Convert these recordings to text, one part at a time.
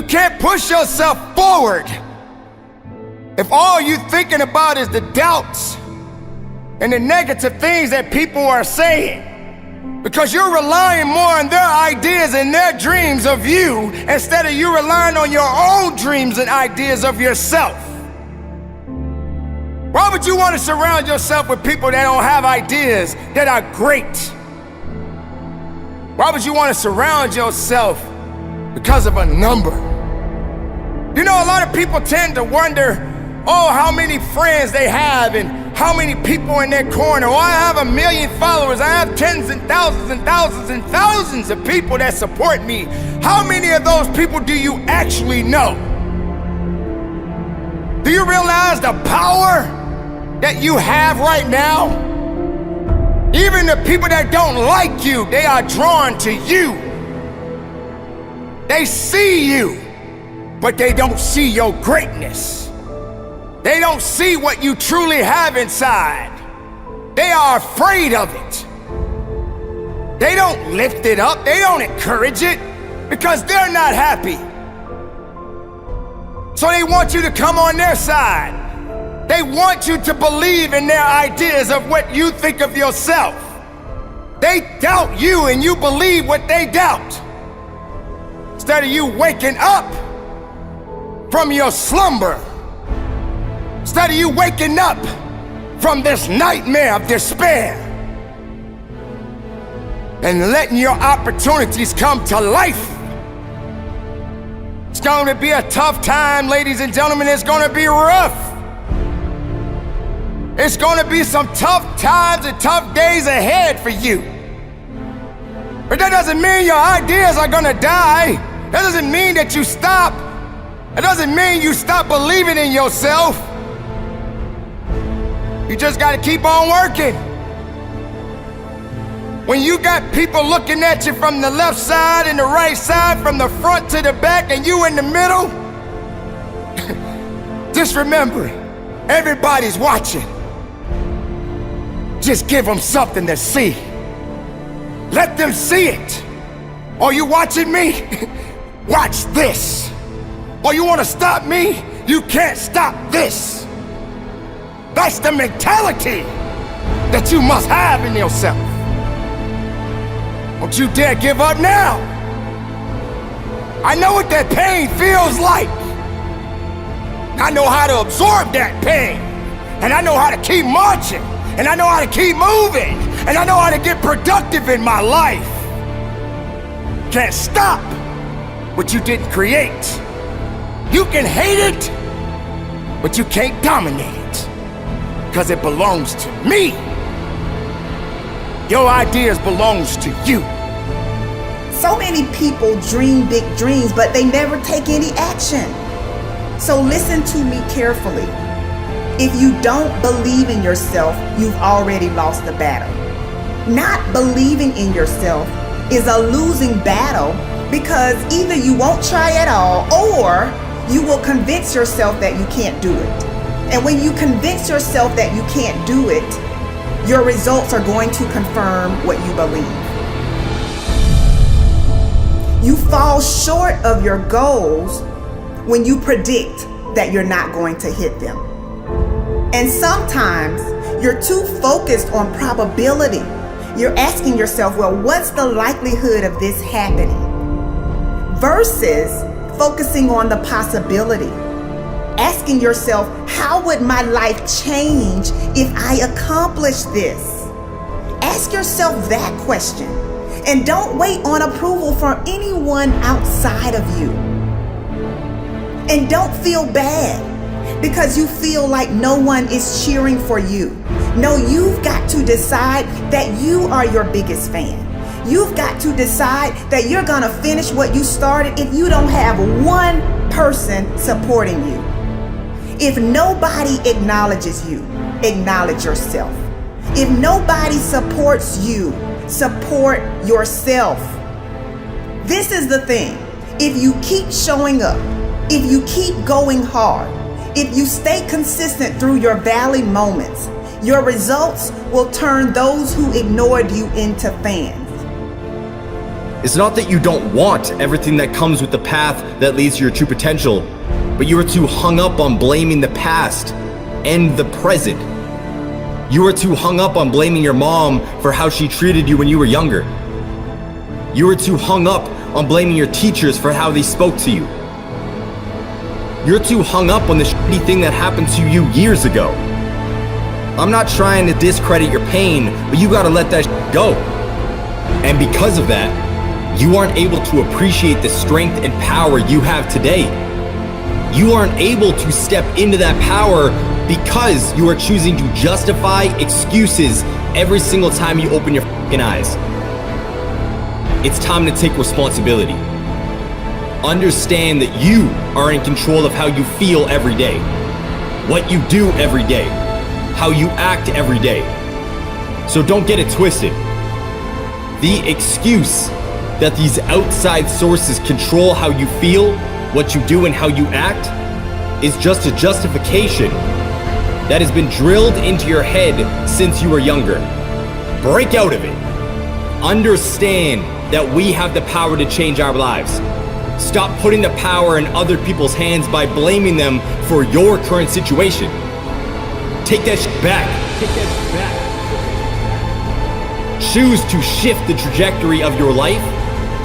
You can't push yourself forward if all you're thinking about is the doubts and the negative things that people are saying. Because you're relying more on their ideas and their dreams of you instead of you relying on your own dreams and ideas of yourself. Why would you want to surround yourself with people that don't have ideas that are great? Why would you want to surround yourself because of a number? You know, a lot of people tend to wonder, oh, how many friends they have and how many people in their corner. Oh, I have 1 million followers. I have tens and thousands and thousands and thousands of people that support me. How many of those people do you actually know? Do you realize the power that you have right now? Even the people that don't like you, they are drawn to you. They see you, but they don't see your greatness. They don't see what you truly have inside. They are afraid of it. They don't lift it up. They don't encourage it because they're not happy. So they want you to come on their side. They want you to believe in their ideas of what you think of yourself. They doubt you and you believe what they doubt. Instead of you waking up from your slumber, instead of you waking up from this nightmare of despair and letting your opportunities come to life. It's going to be a tough time, ladies and gentlemen. It's going to be rough. It's going to be some tough times and tough days ahead for you. But that doesn't mean your ideas are going to die. That doesn't mean that you stop. It doesn't mean you stop believing in yourself. You just got to keep on working. When you got people looking at you from the left side and the right side, from the front to the back, and you in the middle, just remember, everybody's watching. Just give them something to see. Let them see it. Are you watching me? Watch this. Or you want to stop me? You can't stop this. That's the mentality that you must have in yourself. Don't you dare give up now. I know what that pain feels like. I know how to absorb that pain. And I know how to keep marching. And I know how to keep moving. And I know how to get productive in my life. Can't stop what you didn't create. You can hate it, but you can't dominate it. Because it belongs to me. Your ideas belongs to you. So many people dream big dreams, but they never take any action. So listen to me carefully. If you don't believe in yourself, you've already lost the battle. Not believing in yourself is a losing battle because either you won't try at all or you will convince yourself that you can't do it. And when you convince yourself that you can't do it, your results are going to confirm what you believe. You fall short of your goals when you predict that you're not going to hit them. And sometimes you're too focused on probability. You're asking yourself, well, what's the likelihood of this happening? Versus focusing on the possibility. Asking yourself, how would my life change if I accomplish this? Ask yourself that question. And don't wait on approval from anyone outside of you. And don't feel bad because you feel like no one is cheering for you. No, you've got to decide that you are your biggest fan. You've got to decide that you're going to finish what you started if you don't have one person supporting you. If nobody acknowledges you, acknowledge yourself. If nobody supports you, support yourself. This is the thing. If you keep showing up, if you keep going hard, if you stay consistent through your valley moments, your results will turn those who ignored you into fans. It's not that you don't want everything that comes with the path that leads to your true potential, but you are too hung up on blaming the past and the present. You are too hung up on blaming your mom for how she treated you when you were younger. You are too hung up on blaming your teachers for how they spoke to you. You're too hung up on the shitty thing that happened to you years ago. I'm not trying to discredit your pain, but you gotta let that shit go. And because of that, you aren't able to appreciate the strength and power you have today. You aren't able to step into that power because you are choosing to justify excuses every single time you open your fucking eyes. It's time to take responsibility. Understand that you are in control of how you feel every day, what you do every day, how you act every day. So don't get it twisted. The excuse that these outside sources control how you feel, what you do, and how you act is just a justification that has been drilled into your head since you were younger. Break out of it. Understand that we have the power to change our lives. Stop putting the power in other people's hands by blaming them for your current situation. Take that shit back. Choose to shift the trajectory of your life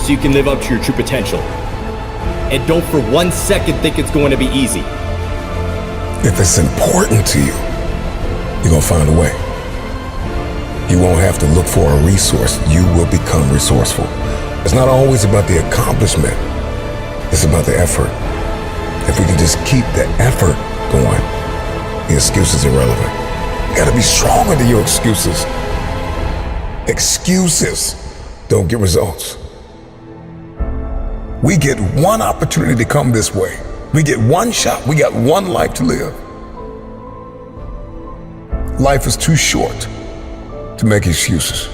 so you can live up to your true potential. And don't for 1 second think it's going to be easy. If it's important to you, you're gonna find a way. You won't have to look for a resource. You will become resourceful. It's not always about the accomplishment. It's about the effort. If we can just keep the effort going, the excuse is irrelevant. You gotta be strong under your excuses. Excuses don't get results. We get one opportunity to come this way. We get one shot. We got one life to live. Life is too short to make excuses.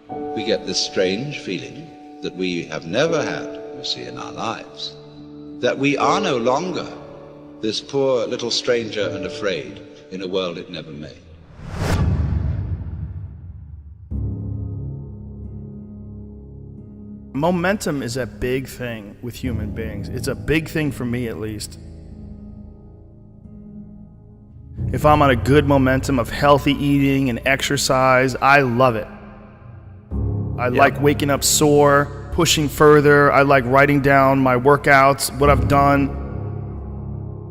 We get this strange feeling that we have never had, you see, in our lives, that we are no longer this poor little stranger and afraid in a world it never made. Momentum is a big thing with human beings. It's a big thing for me, at least. If I'm on a good momentum of healthy eating and exercise, I love it. I like waking up sore, pushing further. I like writing down my workouts, what I've done.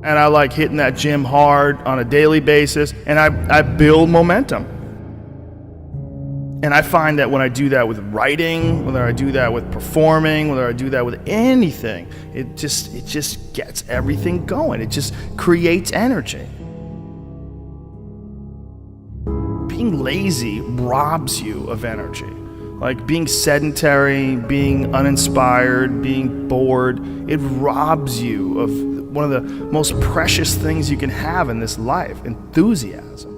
And I like hitting that gym hard on a daily basis. And I build momentum. And I find that when I do that with writing, whether I do that with performing, whether I do that with anything, it just gets everything going. It just creates energy. Being lazy robs you of energy. Like being sedentary, being uninspired, being bored, it robs you of one of the most precious things you can have in this life, enthusiasm.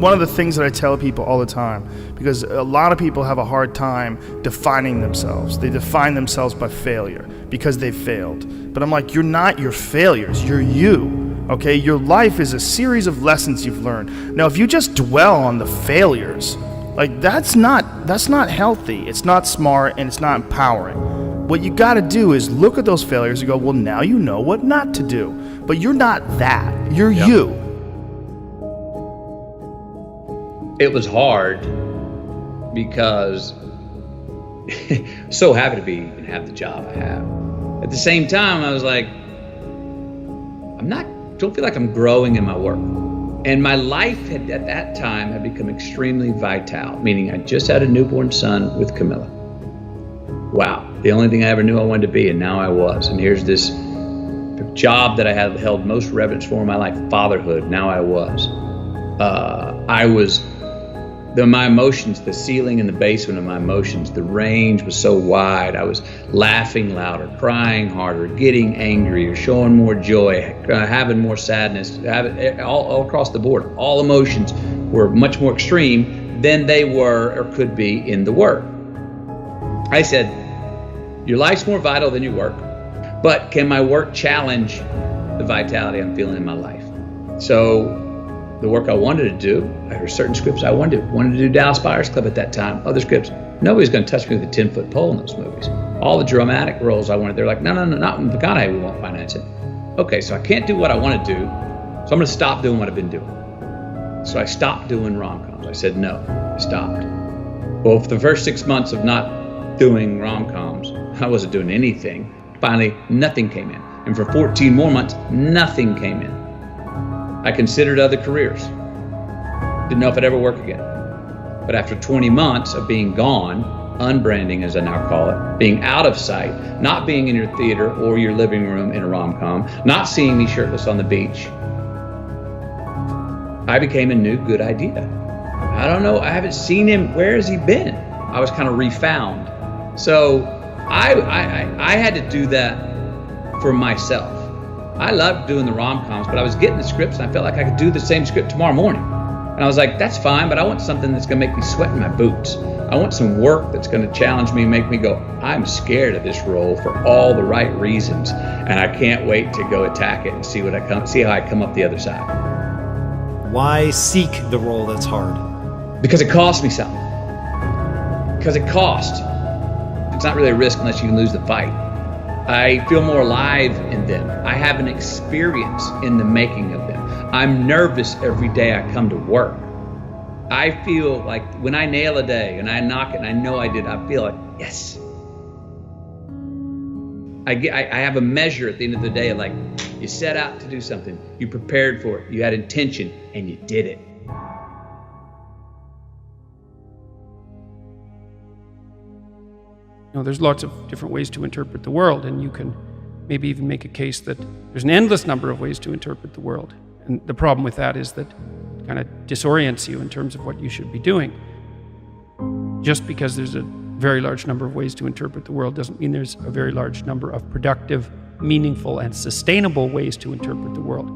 One of the things that I tell people all the time, because a lot of people have a hard time defining themselves. They define themselves by failure because they failed. But I'm like, you're not your failures, you're you. Okay, your life is a series of lessons you've learned. Now, if you just dwell on the failures, like that's not healthy. It's not smart and it's not empowering. What you got to do is look at those failures and go, well, now you know what not to do. But you're not that. You're you. It was hard because so happy to be and have the job I have. At the same time, I was like, don't feel like I'm growing in my work. And my life at that time had become extremely vital, meaning I just had a newborn son with Camilla. Wow, the only thing I ever knew I wanted to be, and now I was. And here's this job that I had held most reverence for in my life, fatherhood, now I was. My emotions, the ceiling and the basement of my emotions, the range was so wide. I was laughing louder, crying harder, getting angrier, showing more joy, having more sadness, all across the board. All emotions were much more extreme than they were or could be in the work. I said, your life's more vital than your work, but can my work challenge the vitality I'm feeling in my life? So the work I wanted to do. There were certain scripts I wanted to do Dallas Buyers Club at that time. Other scripts, nobody's going to touch me with a 10-foot pole in those movies. All the dramatic roles I wanted, they're like, no, not in McConaughey, we won't finance it. Okay, so I can't do what I want to do, so I'm going to stop doing what I've been doing. So I stopped doing rom-coms. I said no, I stopped. Well, for the first 6 months of not doing rom-coms, I wasn't doing anything. Finally, nothing came in. And for 14 more months, nothing came in. I considered other careers. Didn't know if I'd ever work again. But after 20 months of being gone, unbranding as I now call it, being out of sight, not being in your theater or your living room in a rom-com, not seeing me shirtless on the beach, I became a new good idea. I don't know, I haven't seen him, where has he been? I was kind of refound. So I had to do that for myself. I loved doing the rom-coms, but I was getting the scripts and I felt like I could do the same script tomorrow morning. And I was like, that's fine, but I want something that's gonna make me sweat in my boots. I want some work that's gonna challenge me and make me go, I'm scared of this role for all the right reasons. And I can't wait to go attack it and see how I come up the other side. Why seek the role that's hard? Because it costs me something. Because it costs. It's not really a risk unless you can lose the fight. I feel more alive in them. I have an experience in the making of them. I'm nervous every day I come to work. I feel like when I nail a day and I knock it and I know I did, I feel like, yes. I have a measure at the end of the day of like, you set out to do something, you prepared for it, you had intention, and you did it. You know, there's lots of different ways to interpret the world, and you can maybe even make a case that there's an endless number of ways to interpret the world. And the problem with that is that it kind of disorients you in terms of what you should be doing. Just because there's a very large number of ways to interpret the world doesn't mean there's a very large number of productive, meaningful, and sustainable ways to interpret the world.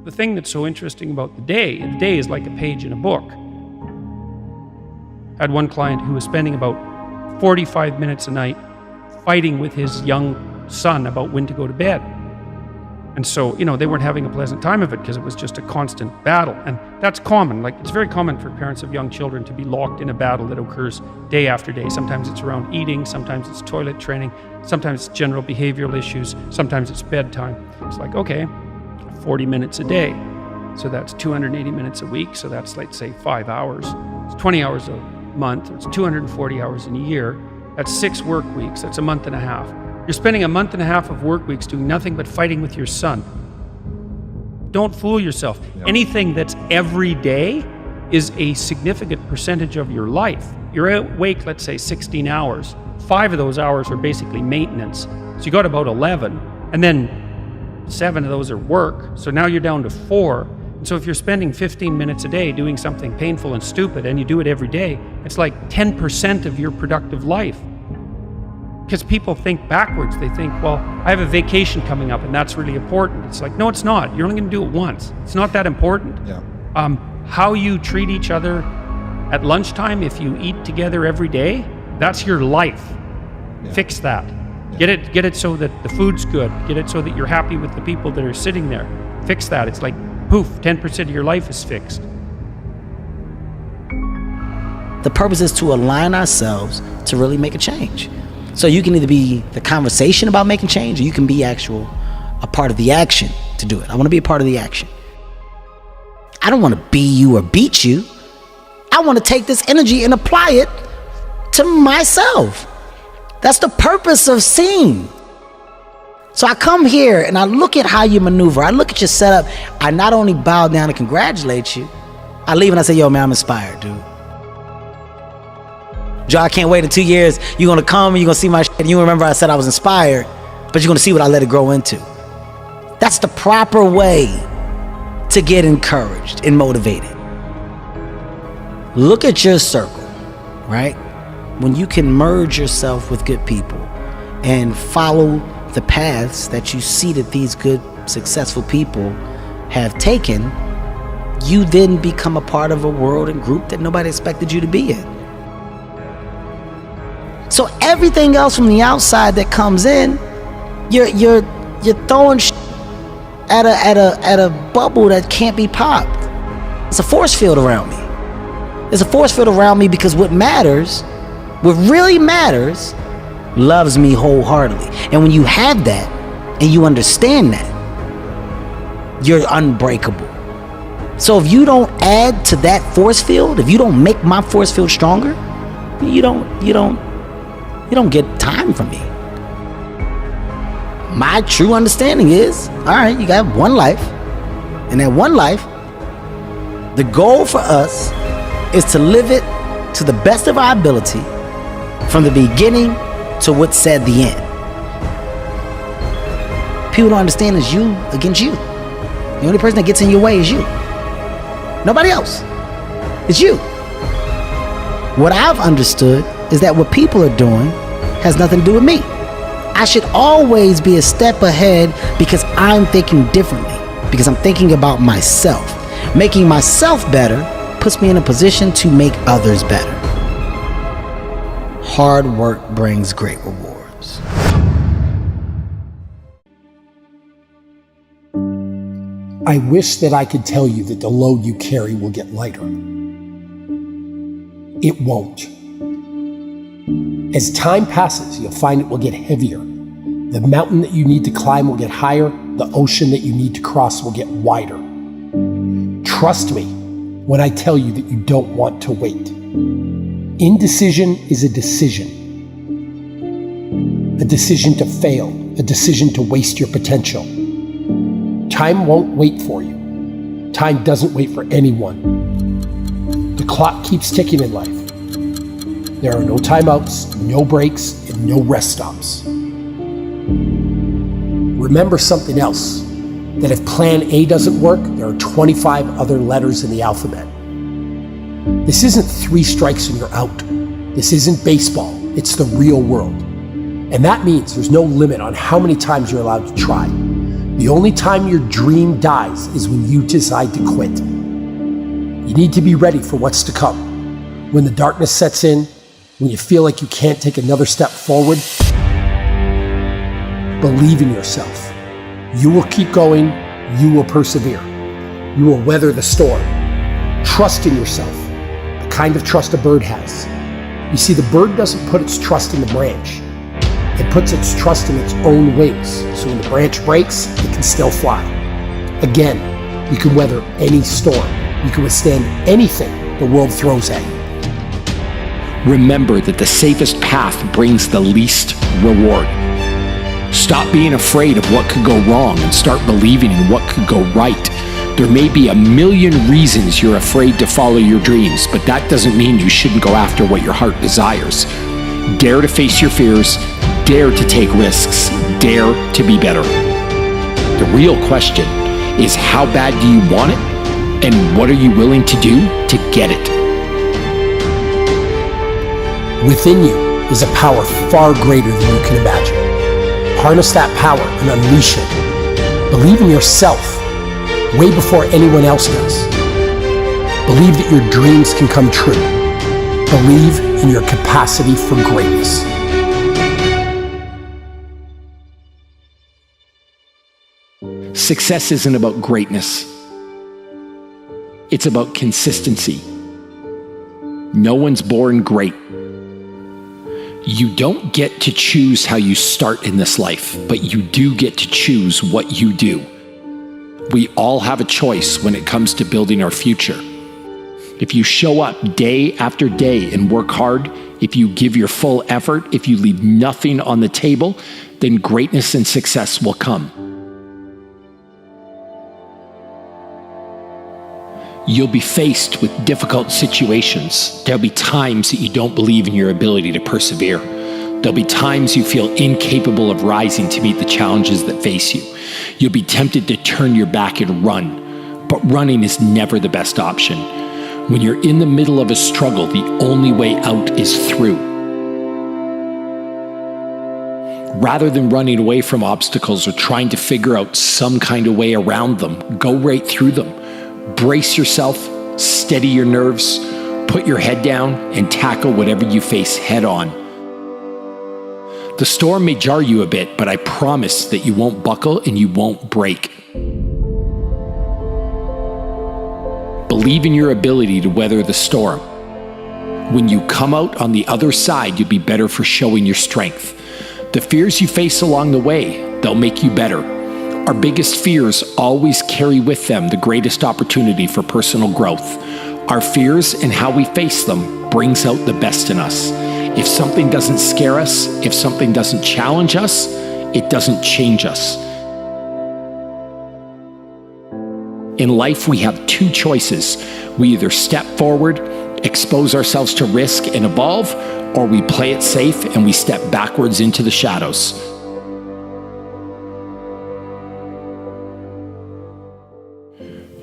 The thing that's so interesting about the day is like a page in a book. I had one client who was spending about 45 minutes a night fighting with his young son about when to go to bed. And so, you know, they weren't having a pleasant time of it because it was just a constant battle. And that's common. Like, it's very common for parents of young children to be locked in a battle that occurs day after day. Sometimes it's around eating, sometimes it's toilet training, sometimes it's general behavioral issues, sometimes it's bedtime. It's like, okay, 40 minutes a day. So that's 280 minutes a week. So that's, let's say, 5 hours. It's 20 hours a month. It's 240 hours in a year. That's 6 work weeks. That's a month and a half. You're spending a month and a half of work weeks doing nothing but fighting with your son. Don't fool yourself. Yeah. Anything that's every day is a significant percentage of your life. You're awake, let's say, 16 hours. 5 of those hours are basically maintenance. So you got about 11, and then 7 of those are work. So now you're down to 4. And so if you're spending 15 minutes a day doing something painful and stupid, and you do it every day, it's like 10% of your productive life. Because people think backwards. They think, well, I have a vacation coming up and that's really important. It's like, no, it's not. You're only going to do it once. It's not that important. Yeah. How you treat each other at lunchtime, if you eat together every day, that's your life. Yeah. Fix that. Yeah. Get it so that the food's good. Get it so that you're happy with the people that are sitting there. Fix that. It's like, poof, 10% of your life is fixed. The purpose is to align ourselves to really make a change. So you can either be the conversation about making change, or you can be a part of the action to do it. I want to be a part of the action. I don't want to be you or beat you. I want to take this energy and apply it to myself. That's the purpose of seeing. So I come here and I look at how you maneuver. I look at your setup. I not only bow down and congratulate you, I leave and I say, yo, man, I'm inspired, dude. Joe, I can't wait in 2 years. You're going to come and you're going to see my shit. And you remember I said I was inspired, but you're going to see what I let it grow into. That's the proper way to get encouraged and motivated. Look at your circle, right? When you can merge yourself with good people and follow the paths that you see that these good, successful people have taken, you then become a part of a world and group that nobody expected you to be in. So everything else from the outside that comes in, you're throwing at a bubble that can't be popped. It's a force field around me. It's a force field around me because what really matters, loves me wholeheartedly. And when you have that and you understand that, you're unbreakable. So if you don't add to that force field, if you don't make my force field stronger, you don't get time from me. My true understanding is, all right, you got one life, and that one life, the goal for us is to live it to the best of our ability from the beginning to what's said the end. People don't understand it's you against you. The only person that gets in your way is you. Nobody else. It's you. What I've understood is that what people are doing has nothing to do with me. I should always be a step ahead because I'm thinking differently, because I'm thinking about myself. Making myself better puts me in a position to make others better. Hard work brings great rewards. I wish that I could tell you that the load you carry will get lighter. It won't. As time passes, you'll find it will get heavier. The mountain that you need to climb will get higher. The ocean that you need to cross will get wider. Trust me when I tell you that you don't want to wait. Indecision is a decision. A decision to fail, a decision to waste your potential. Time won't wait for you. Time doesn't wait for anyone. The clock keeps ticking in life. There are no timeouts, no breaks, and no rest stops. Remember something else, that if plan A doesn't work, there are 25 other letters in the alphabet. This isn't 3 strikes and you're out. This isn't baseball, it's the real world. And that means there's no limit on how many times you're allowed to try. The only time your dream dies is when you decide to quit. You need to be ready for what's to come. When the darkness sets in, when you feel like you can't take another step forward, believe in yourself. You will keep going, you will persevere. You will weather the storm. Trust in yourself, the kind of trust a bird has. You see, the bird doesn't put its trust in the branch. It puts its trust in its own wings, so when the branch breaks, it can still fly. Again, you can weather any storm. You can withstand anything the world throws at you. Remember that the safest path brings the least reward. Stop being afraid of what could go wrong and start believing in what could go right. There may be a million reasons you're afraid to follow your dreams, but that doesn't mean you shouldn't go after what your heart desires. Dare to face your fears, dare to take risks, dare to be better. The real question is, how bad do you want it? And what are you willing to do to get it? Within you is a power far greater than you can imagine. Harness that power and unleash it. Believe in yourself way before anyone else does. Believe that your dreams can come true. Believe in your capacity for greatness. Success isn't about greatness. It's about consistency. No one's born great. You don't get to choose how you start in this life, but you do get to choose what you do. We all have a choice when it comes to building our future. If you show up day after day and work hard, if you give your full effort, if you leave nothing on the table, then greatness and success will come. You'll be faced with difficult situations. There'll be times that you don't believe in your ability to persevere. There'll be times you feel incapable of rising to meet the challenges that face you. You'll be tempted to turn your back and run, but running is never the best option. When you're in the middle of a struggle, the only way out is through. Rather than running away from obstacles or trying to figure out some kind of way around them, go right through them. Brace yourself, steady your nerves, put your head down, and tackle whatever you face head on. The storm may jar you a bit, but I promise that you won't buckle and you won't break. Believe in your ability to weather the storm. When you come out on the other side, you'll be better for showing your strength. The fears you face along the way, they'll make you better. Our biggest fears always carry with them the greatest opportunity for personal growth. Our fears and how we face them brings out the best in us. If something doesn't scare us, if something doesn't challenge us, it doesn't change us. In life, we have two choices. We either step forward, expose ourselves to risk and evolve, or we play it safe and we step backwards into the shadows.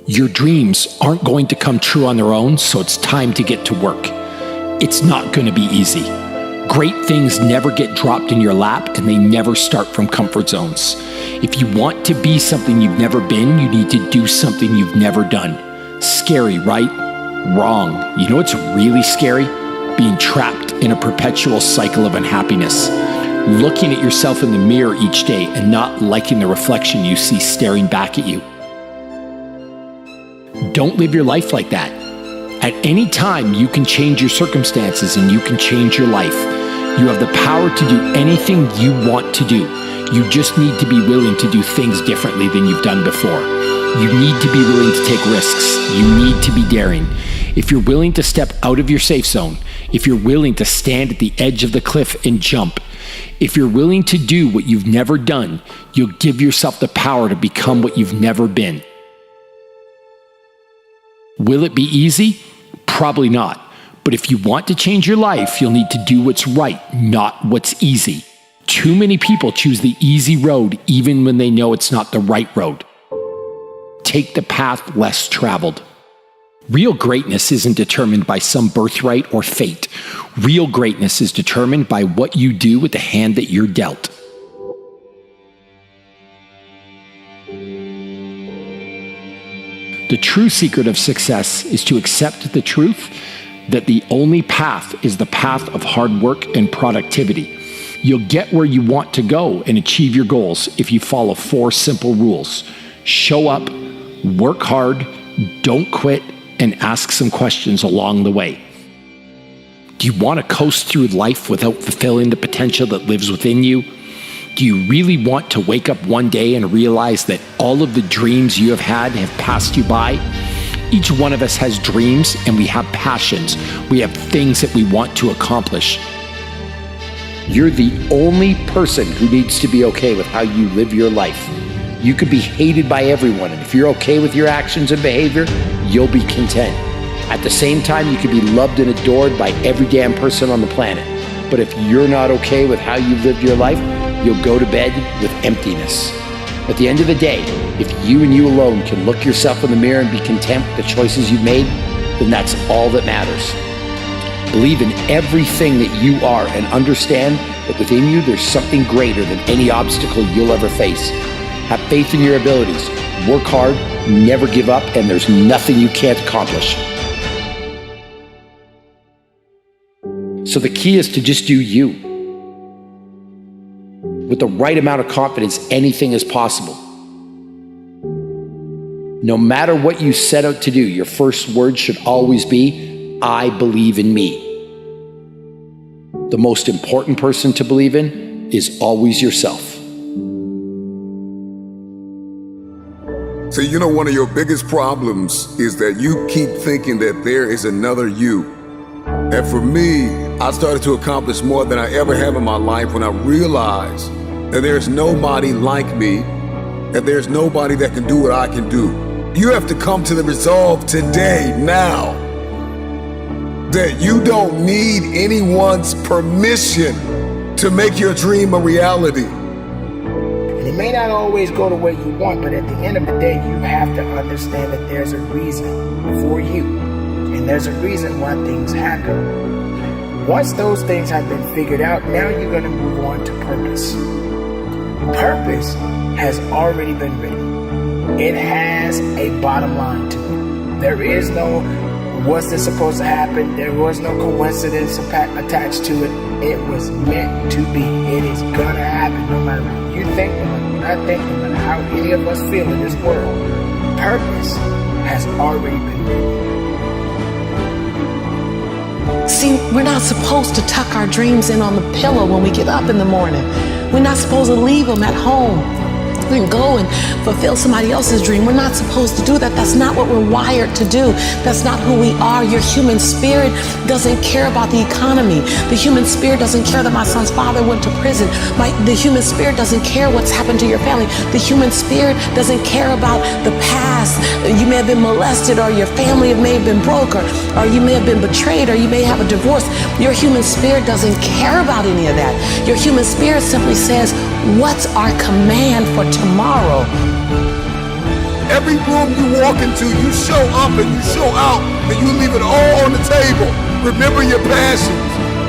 Your dreams aren't going to come true on their own, so it's time to get to work. It's not going to be easy. Great things never get dropped in your lap, and they never start from comfort zones. If you want to be something you've never been, you need to do something you've never done. Scary, right? Wrong. You know what's really scary? Being trapped in a perpetual cycle of unhappiness. Looking at yourself in the mirror each day and not liking the reflection you see staring back at you. Don't live your life like that. At any time, you can change your circumstances and you can change your life. You have the power to do anything you want to do. You just need to be willing to do things differently than you've done before. You need to be willing to take risks. You need to be daring. If you're willing to step out of your safe zone, if you're willing to stand at the edge of the cliff and jump, if you're willing to do what you've never done, you'll give yourself the power to become what you've never been. Will it be easy? Probably not. But if you want to change your life, you'll need to do what's right, not what's easy. Too many people choose the easy road even when they know it's not the right road. Take the path less traveled. Real greatness isn't determined by some birthright or fate. Real greatness is determined by what you do with the hand that you're dealt. The true secret of success is to accept the truth that the only path is the path of hard work and productivity. You'll get where you want to go and achieve your goals if you follow 4 simple rules. Show up, work hard, don't quit, and ask some questions along the way. Do you want to coast through life without fulfilling the potential that lives within you? Do you really want to wake up one day and realize that all of the dreams you have had have passed you by? Each one of us has dreams and we have passions. We have things that we want to accomplish. You're the only person who needs to be okay with how you live your life. You could be hated by everyone, and if you're okay with your actions and behavior, you'll be content. At the same time, you could be loved and adored by every damn person on the planet. But if you're not okay with how you've lived your life, you'll go to bed with emptiness. At the end of the day, if you and you alone can look yourself in the mirror and be content with the choices you've made, then that's all that matters. Believe in everything that you are and understand that within you there's something greater than any obstacle you'll ever face. Have faith in your abilities, work hard, never give up, and there's nothing you can't accomplish. So the key is to just do you. With the right amount of confidence, anything is possible. No matter what you set out to do, your first word should always be, I believe in me. The most important person to believe in is always yourself. So you know, one of your biggest problems is that you keep thinking that there is another you. And for me, I started to accomplish more than I ever have in my life when I realized that there's nobody like me, and there's nobody that can do what I can do. You have to come to the resolve today, now, that you don't need anyone's permission to make your dream a reality. And it may not always go the way you want, but at the end of the day, you have to understand that there's a reason for you. And there's a reason why things happen. Once those things have been figured out, now you're going to move on to purpose. Purpose has already been written. It has a bottom line to it. There is no, what's this supposed to happen? There was no coincidence attached to it. It was meant to be. It is going to happen no matter what you think, no matter what I think, no matter how any of us feel in this world. Purpose has already been written. We're not supposed to tuck our dreams in on the pillow when we get up in the morning. We're not supposed to leave them at home and go and fulfill somebody else's dream. We're not supposed to do that. That's not what we're wired to do. That's not who we are. Your human spirit doesn't care about the economy. The human spirit doesn't care that my son's father went to prison. The human spirit doesn't care what's happened to your family. The human spirit doesn't care about the past. You may have been molested, or your family may have been broke, or you may have been betrayed, or you may have a divorce. Your human spirit doesn't care about any of that. Your human spirit simply says, what's our command for tomorrow? Every room you walk into, you show up and you show out, and you leave it all on the table. Remember your passions.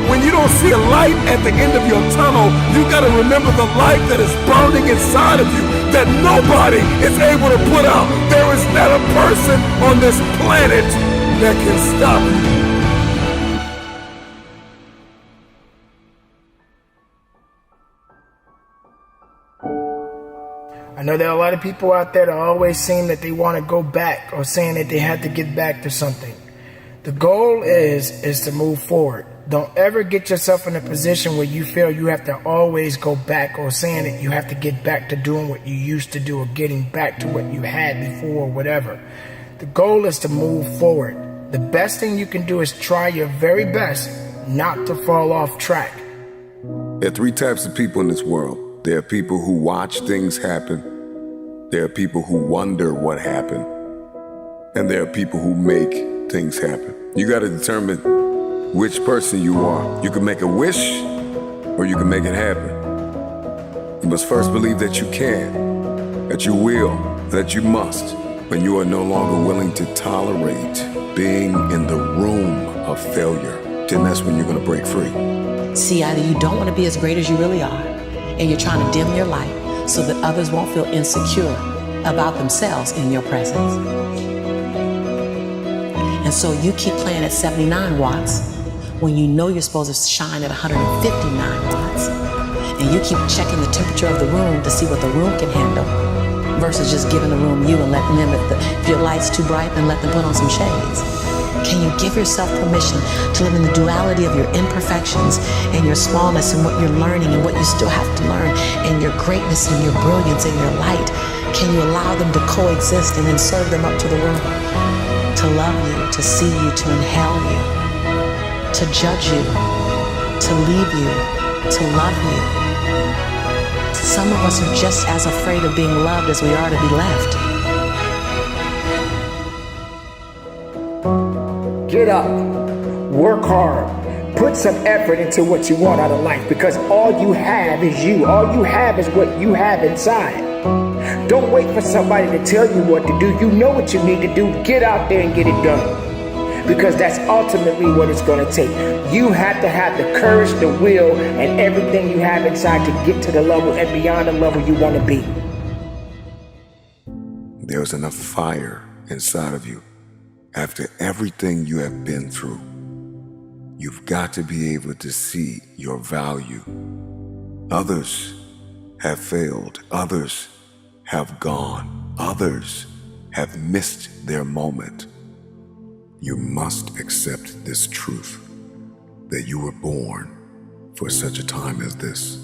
When you don't see a light at the end of your tunnel, you gotta remember the light that is burning inside of you, that nobody is able to put out. There is not a person on this planet that can stop you. I know there are a lot of people out there that always seem that they want to go back, or saying that they have to get back to something. The goal is to move forward. Don't ever get yourself in a position where you feel you have to always go back, or saying that you have to get back to doing what you used to do, or getting back to what you had before, or whatever. The goal is to move forward. The best thing you can do is try your very best not to fall off track. There are three types of people in this world. There are people who watch things happen. There are people who wonder what happened. And there are people who make things happen. You got to determine which person you are. You can make a wish, or you can make it happen. You must first believe that you can, that you will, that you must, when you are no longer willing to tolerate being in the room of failure. Then that's when you're going to break free. See, either you don't want to be as great as you really are, and you're trying to dim your light so that others won't feel insecure about themselves in your presence. And so you keep playing at 79 watts when you know you're supposed to shine at 159 watts. And you keep checking the temperature of the room to see what the room can handle, versus just giving the room you and letting them, if your light's too bright, then let them put on some shades. Can you give yourself permission to live in the duality of your imperfections and your smallness and what you're learning and what you still have to learn, and your greatness and your brilliance and your light? Can you allow them to coexist and then serve them up to the world? To love you, to see you, to inhale you, to judge you, to leave you, to love you. Some of us are just as afraid of being loved as we are to be left. Get up, work hard, put some effort into what you want out of life, because all you have is you. All you have is what you have inside. Don't wait for somebody to tell you what to do. You know what you need to do. Get out there and get it done, because that's ultimately what it's going to take. You have to have the courage, the will, and everything you have inside to get to the level and beyond the level you want to be. There's enough fire inside of you. After everything you have been through, you've got to be able to see your value. Others have failed. Others have gone. Others have missed their moment. You must accept this truth, that you were born for such a time as this,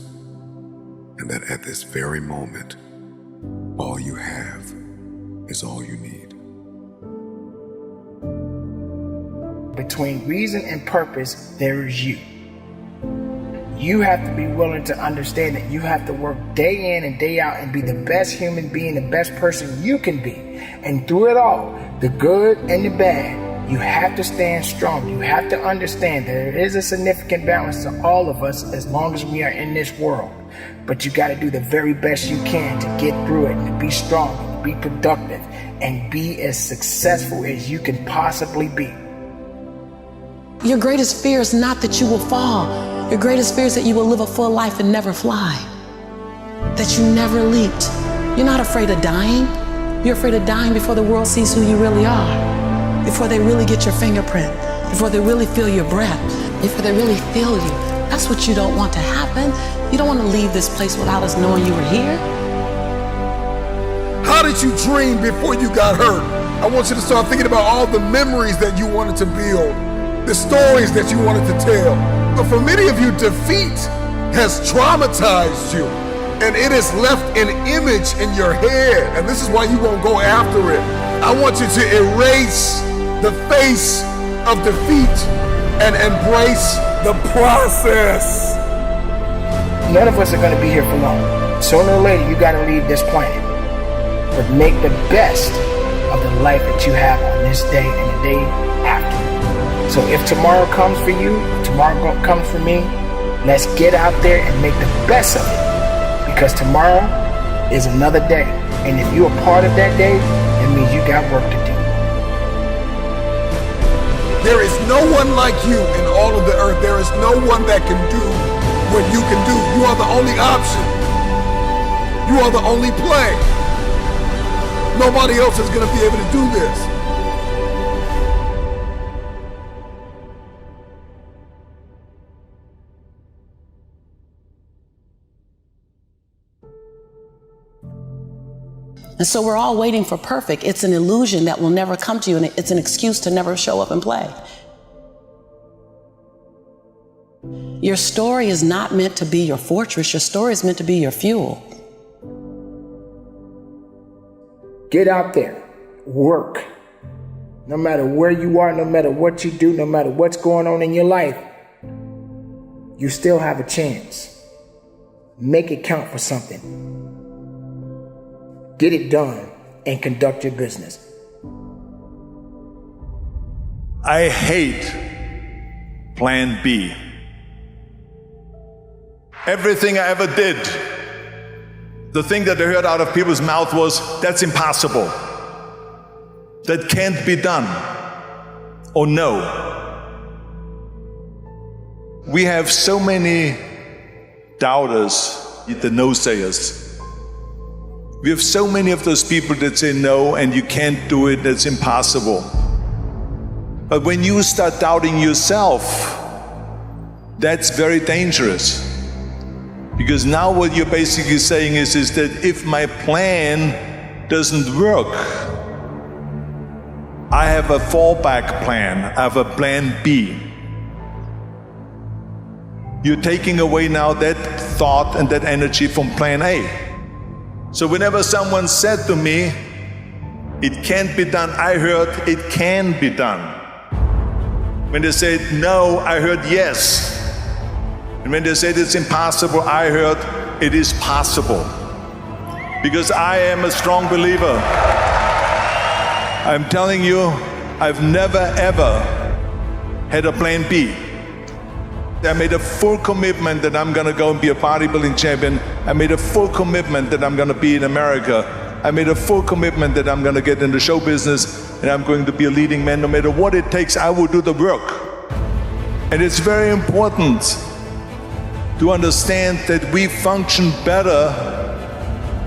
and that at this very moment, all you have is all you need. Between reason and purpose, there is you. You have to be willing to understand that you have to work day in and day out and be the best human being, the best person you can be. And through it all, the good and the bad, you have to stand strong. You have to understand that there is a significant balance to all of us as long as we are in this world. But you got to do the very best you can to get through it, and to be strong, and to be productive, and be as successful as you can possibly be. Your greatest fear is not that you will fall. Your greatest fear is that you will live a full life and never fly. That you never leaped. You're not afraid of dying. You're afraid of dying before the world sees who you really are. Before they really get your fingerprint. Before they really feel your breath. Before they really feel you. That's what you don't want to happen. You don't want to leave this place without us knowing you were here. How did you dream before you got hurt? I want you to start thinking about all the memories that you wanted to build. the stories that you wanted to tell. But for many of you, defeat has traumatized you, and it has left an image in your head, and this is why you won't go after it. I want you to erase the face of defeat and embrace the process. None of us are going to be here for long. Sooner or later, you got to leave this planet. But make the best of the life that you have on this day and the day after. So if tomorrow comes for you, if tomorrow comes for me, let's get out there and make the best of it. Because tomorrow is another day. And if you're a part of that day, it means you got work to do. There is no one like you in all of the earth. There is no one that can do what you can do. You are the only option. You are the only play. Nobody else is going to be able to do this. And so we're all waiting for perfect. It's an illusion that will never come to you, and it's an excuse to never show up and play. Your story is not meant to be your fortress. Your story is meant to be your fuel. Get out there, work. No matter where you are, no matter what you do, no matter what's going on in your life, you still have a chance. Make it count for something. Get it done and conduct your business. I hate Plan B. Everything I ever did, the thing that I heard out of people's mouth was, that's impossible. That can't be done. Or no. We have so many doubters, the no-sayers. We have so many of those people that say no and you can't do it, that's impossible. But when you start doubting yourself, that's very dangerous. Because now what you're basically saying is that if my plan doesn't work, I have a fallback plan, I have a plan B. You're taking away now that thought and that energy from plan A. So whenever someone said to me, it can't be done, I heard it can be done. When they said no, I heard yes. And when they said it's impossible, I heard it is possible. Because I am a strong believer. I'm telling you, I've never ever had a plan B. I made a full commitment that I'm gonna go and be a bodybuilding champion. I made a full commitment that I'm gonna be in America. I made a full commitment that I'm gonna get in the show business and I'm going to be a leading man. No matter what it takes, I will do the work. And it's very important to understand that we function better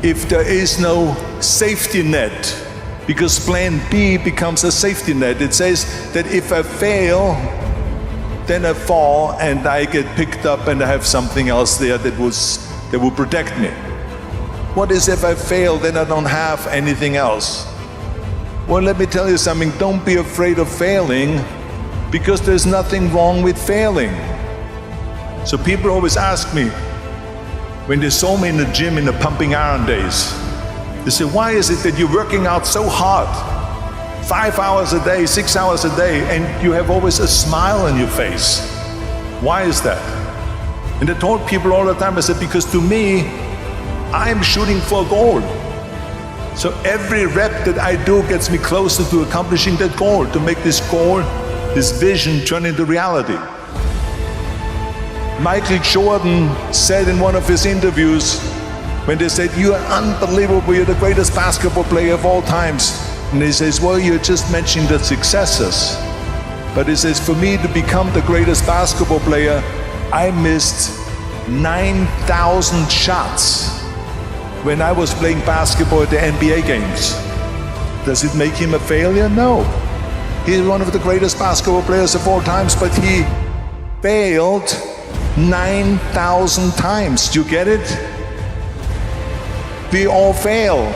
if there is no safety net, because plan B becomes a safety net. It says that if I fail, then I fall and I get picked up and I have something else there that will protect me. What is if I fail, then I don't have anything else? Well, let me tell you something, don't be afraid of failing, because there's nothing wrong with failing. So people always ask me, when they saw me in the gym in the pumping iron days, they say, why is it that you're working out so hard? 5 hours a day, 6 hours a day, and you have always a smile on your face. Why is that? And I told people all the time, I said, because to me, I'm shooting for a goal. So every rep that I do gets me closer to accomplishing that goal, to make this goal, this vision turn into reality. Michael Jordan said in one of his interviews, when they said, you are unbelievable, you're the greatest basketball player of all times. And he says, well, you're just mentioning the successes. But he says, for me to become the greatest basketball player, I missed 9,000 shots when I was playing basketball at the NBA games. Does it make him a failure? No. He's one of the greatest basketball players of all times, but he failed 9,000 times. Do you get it? We all fail.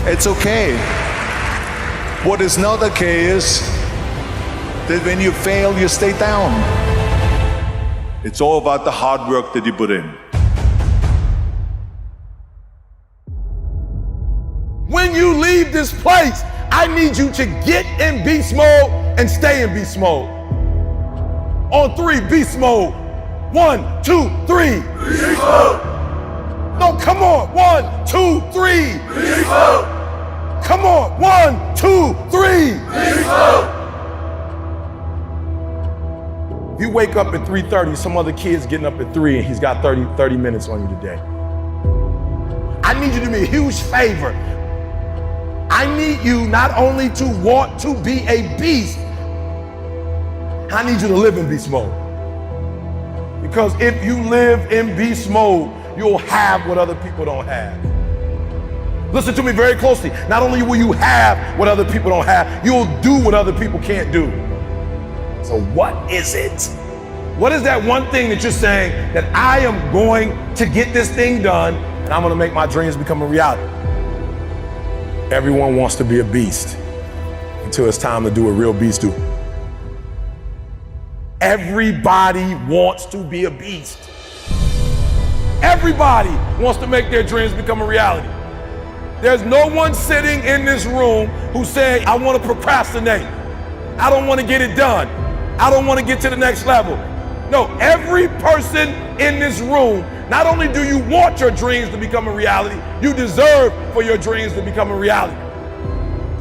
It's okay. What is not okay is that when you fail, you stay down. It's all about the hard work that you put in. When you leave this place, I need you to get in beast mode and stay in beast mode. On 3, beast mode. 1, 2, 3. Beast mode. No, come on. 1, 2, 3. Beast mode. Come on. 1, 2, 3. Beast mode. If you wake up at 3:30, some other kid's getting up at 3 and he's got 30 minutes on you today. I need you to do me a huge favor. I need you not only to want to be a beast, I need you to live in beast mode. Because if you live in beast mode, you'll have what other people don't have. Listen to me very closely. Not only will you have what other people don't have, you'll do what other people can't do. So what is it? What is that one thing that you're saying that I am going to get this thing done and I'm going to make my dreams become a reality? Everyone wants to be a beast until it's time to do what real beasts do. Everybody wants to be a beast. Everybody wants to make their dreams become a reality. There's no one sitting in this room who's saying, I want to procrastinate. I don't want to get it done. I don't want to get to the next level. No, every person in this room, not only do you want your dreams to become a reality, you deserve for your dreams to become a reality.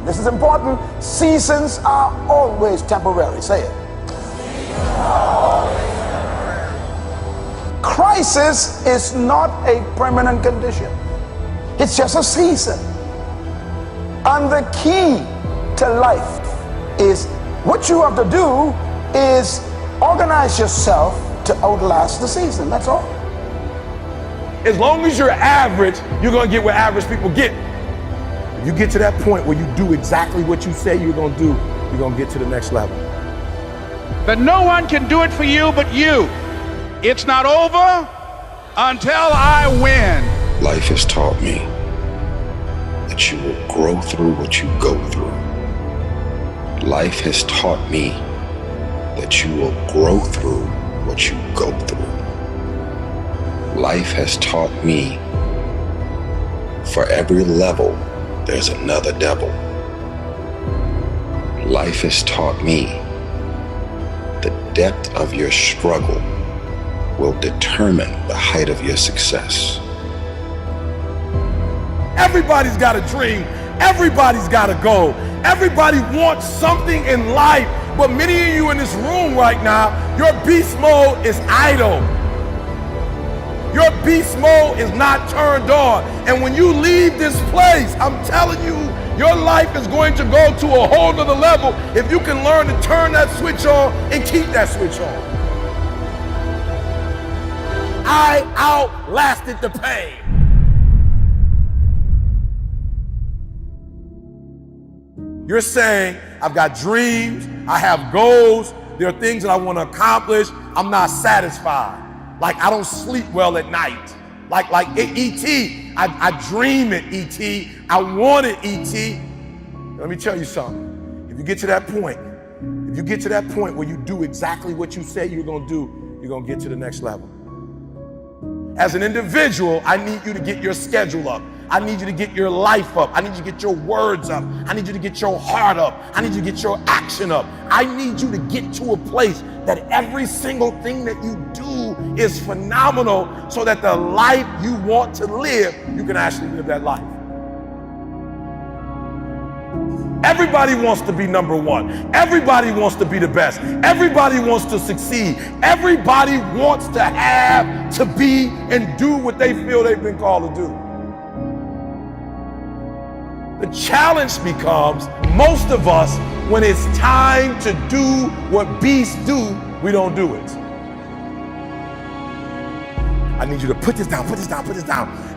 This is important. Seasons are always temporary. Say it. Crisis is not a permanent condition. It's just a season. And the key to life is what you have to do is organize yourself to outlast the season. That's all. As long as you're average, you're going to get what average people get. If you get to that point where you do exactly what you say you're going to do, you're going to get to the next level. But no one can do it for you but you. It's not over until I win. Life has taught me that you will grow through what you go through. Life has taught me that you will grow through what you go through. Life has taught me for every level, there's another devil. Life has taught me the depth of your struggle will determine the height of your success. Everybody's got a dream. Everybody's got a goal. Everybody wants something in life. But many of you in this room right now, your beast mode is idle. Your beast mode is not turned on. And when you leave this place, I'm telling you, your life is going to go to a whole nother level if you can learn to turn that switch on and keep that switch on. I outlasted the pain. You're saying, I've got dreams, I have goals, there are things that I want to accomplish, I'm not satisfied. Like I don't sleep well at night. Like E.T., I dream it, E.T., I want it, E.T. Let me tell you something. If you get to that point where you do exactly what you say you're going to do, you're going to get to the next level. As an individual, I need you to get your schedule up. I need you to get your life up. I need you to get your words up. I need you to get your heart up. I need you to get your action up. I need you to get to a place that every single thing that you do is phenomenal so that the life you want to live, you can actually live that life. Everybody wants to be number one. Everybody wants to be the best. Everybody wants to succeed. Everybody wants to have, to be, and do what they feel they've been called to do. The challenge becomes, most of us, when it's time to do what beasts do, we don't do it. I need you to put this down,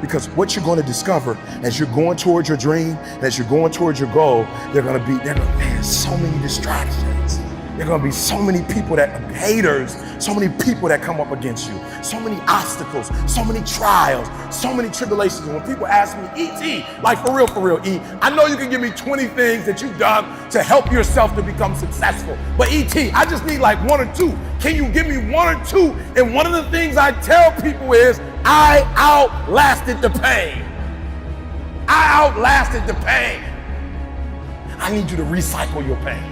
because what you're going to discover as you're going towards your dream, and as you're going towards your goal, man, so many distractions. There are going to be so many people that haters, so many people that come up against you, so many obstacles, so many trials, so many tribulations. And when people ask me, E.T., like for real, E, I know you can give me 20 things that you've done to help yourself to become successful. But E.T., I just need like 1 or 2. Can you give me 1 or 2? And one of the things I tell people is, I outlasted the pain. I outlasted the pain. I need you to recycle your pain.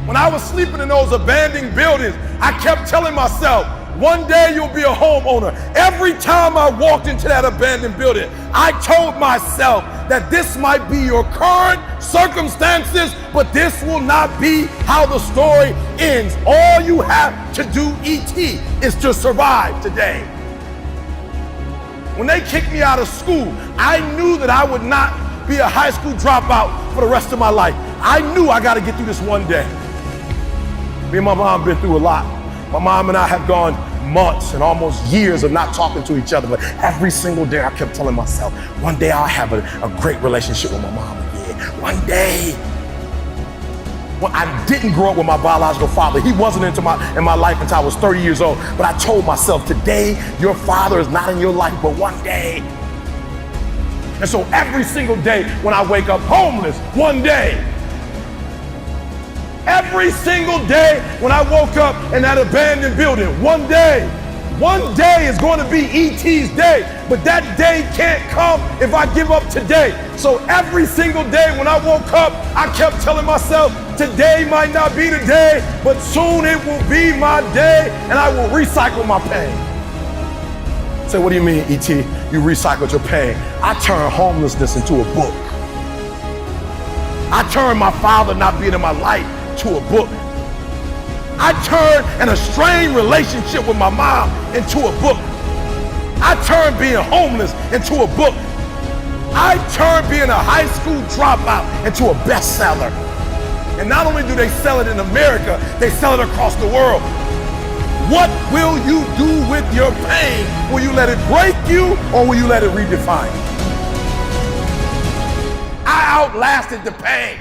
When I was sleeping in those abandoned buildings, I kept telling myself, one day you'll be a homeowner. Every time I walked into that abandoned building, I told myself that this might be your current circumstances, but this will not be how the story ends. All you have to do, E.T., is to survive today. When they kicked me out of school, I knew that I would not be a high school dropout for the rest of my life. I knew I got to get through this one day. Me and my mom been through a lot. My mom and I have gone months and almost years of not talking to each other, but every single day I kept telling myself, one day I'll have a great relationship with my mom again. One day. Well, I didn't grow up with my biological father. He wasn't in my life until I was 30 years old. But I told myself, today your father is not in your life, but one day. And so every single day when I wake up homeless, one day. Every single day when I woke up in that abandoned building, one day is going to be E.T.'s day, but that day can't come if I give up today. So every single day when I woke up, I kept telling myself, today might not be the day, but soon it will be my day, and I will recycle my pain. Say, what do you mean, E.T., you recycled your pain? I turned homelessness into a book. I turned my father not being in my life to a book. I turned an estranged relationship with my mom into a book. I turned being homeless into a book. I turned being a high school dropout into a bestseller. And not only do they sell it in America, they sell it across the world. What will you do with your pain? Will you let it break you, or will you let it redefine you? I outlasted the pain.